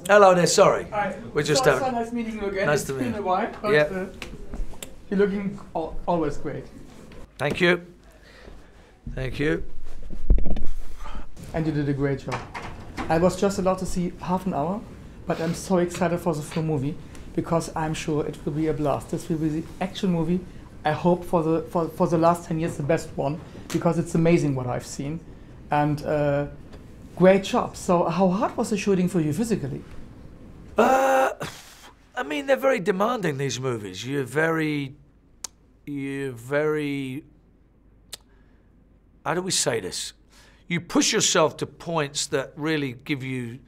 Hello there, sorry. Hi. We're just so nice meeting you again. Nice it's to meet been you. a while, but Yeah. You're looking always great. Thank you. Thank you. And you did a great job. I was just allowed to see half an hour, but I'm so excited for the full movie because I'm sure it will be a blast. This will be the action movie. I hope for the last 10 years the best one because it's amazing what I've seen. And great job. So how hard was the shooting for you physically? I mean, they're very demanding, these movies. You're very, how do we say this? You push yourself to points that really give you,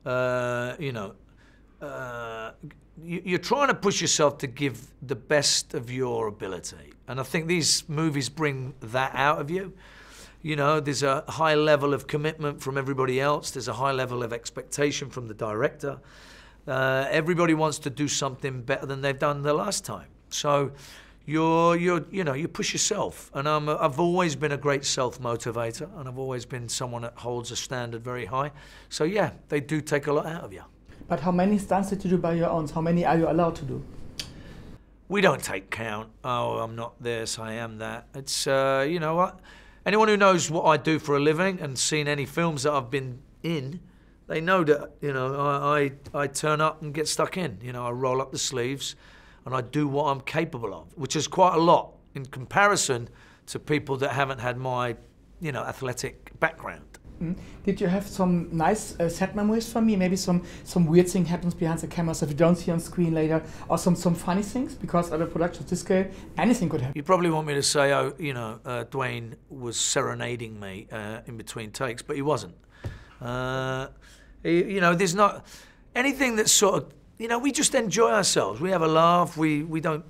you're trying to push yourself to give the best of your ability. And I think these movies bring that out of you. You know, there's a high level of commitment from everybody else. There's a high level of expectation from the director. Everybody wants to do something better than they've done the last time. So you push yourself. And I've always been a great self-motivator, and I've always been someone that holds a standard very high. So yeah, they do take a lot out of you. But how many stunts did you do by your own? How many are you allowed to do? We don't take count. Oh, I'm not this, I am that. It's, you know what? Anyone who knows what I do for a living and seen any films that I've been in, they know that, you know, I turn up and get stuck in. You know, I roll up the sleeves and I do what I'm capable of, which is quite a lot in comparison to people that haven't had my, you know, athletic background. Did you have some nice set memories for me? Maybe some weird thing happens behind the camera that you don't see on screen later, or some funny things? Because at a production of this scale, anything could happen. You probably want me to say, oh, you know, Dwayne was serenading me in between takes, but he wasn't. You know, there's not anything that's sort of, you know, we just enjoy ourselves. We have a laugh. We don't.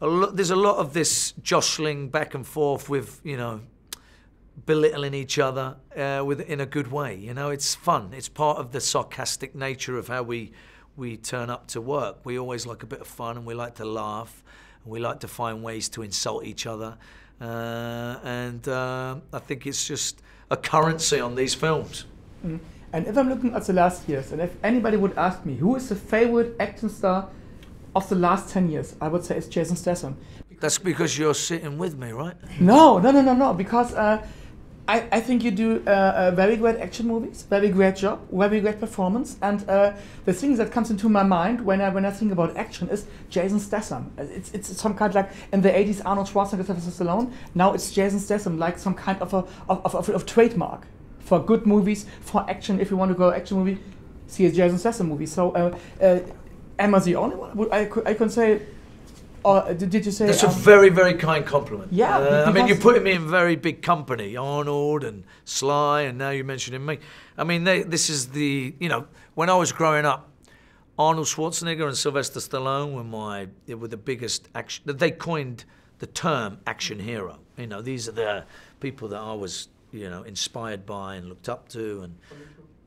There's a lot of this jostling back and forth with, you know, belittling each other in a good way. You know, it's fun. It's part of the sarcastic nature of how we turn up to work. We always like a bit of fun, and we like to laugh, and we like to find ways to insult each other. I think it's just a currency on these films. And if I'm looking at the last years, and if anybody would ask me who is the favorite action star of the last 10 years, I would say it's Jason Statham. That's because you're sitting with me, right? No, because I think you do very great action movies, very great job, very great performance, and the thing that comes into my mind when I think about action is Jason Statham. It's some kind, like in the 80s Arnold Schwarzenegger, Sylvester Stallone. Now it's Jason Statham, like some kind of trademark for good movies, for action. If you want to go action movie, see a Jason Statham movie. So am I the only one? I can say. Or did you say? That's a very, very kind compliment. Yeah, I mean, you're putting me in very big company, Arnold and Sly, and now you're mentioning me. I mean, this is the, you know, when I was growing up, Arnold Schwarzenegger and Sylvester Stallone were the biggest action. They coined the term action hero. You know, these are the people that I was, you know, inspired by and looked up to,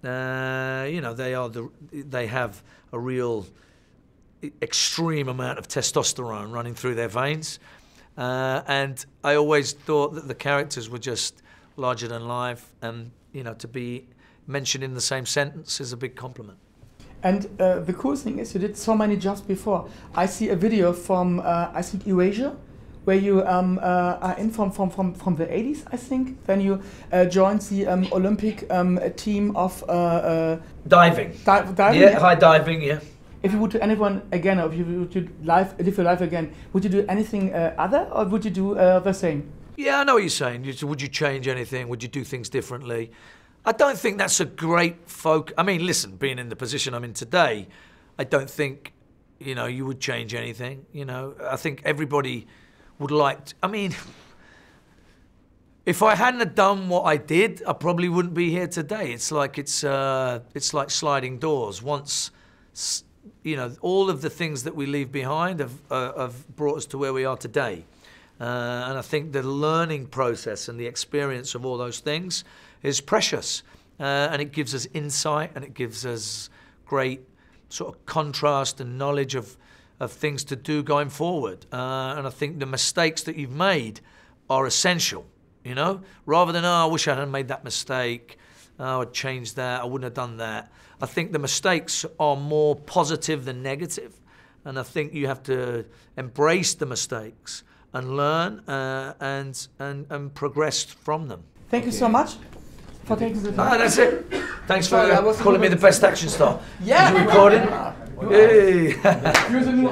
and you know, they have a real extreme amount of testosterone running through their veins, and I always thought that the characters were just larger than life, and you know, to be mentioned in the same sentence is a big compliment. And the cool thing is you did so many jobs before. I see a video from I think Eurasia, where you are in from the 80s, I think. Then you joined the Olympic team of Diving. Diving. Yeah, high diving. Yeah. If you would do anyone again, or if you would live your life again, would you do anything other, or would you do the same? Yeah, I know what you're saying. Would you change anything? Would you do things differently? I don't think that's a great I mean, listen, being in the position I'm in today, I don't think, you know, you would change anything. You know, I think everybody would like to, I mean, if I hadn't have done what I did, I probably wouldn't be here today. It's like sliding doors. Once, you know, all of the things that we leave behind have brought us to where we are today. And I think the learning process and the experience of all those things is precious. And it gives us insight, and it gives us great sort of contrast and knowledge of things to do going forward. And I think the mistakes that you've made are essential, you know? Rather than, oh, I wish I hadn't made that mistake. oh, I'd change that, I wouldn't have done that. I think the mistakes are more positive than negative. And I think you have to embrace the mistakes and learn and progress from them. Thank you so much for taking the time. Ah, that's it. Thanks for Sorry, I was calling me the best action star. Yeah. Is you recording? Hey.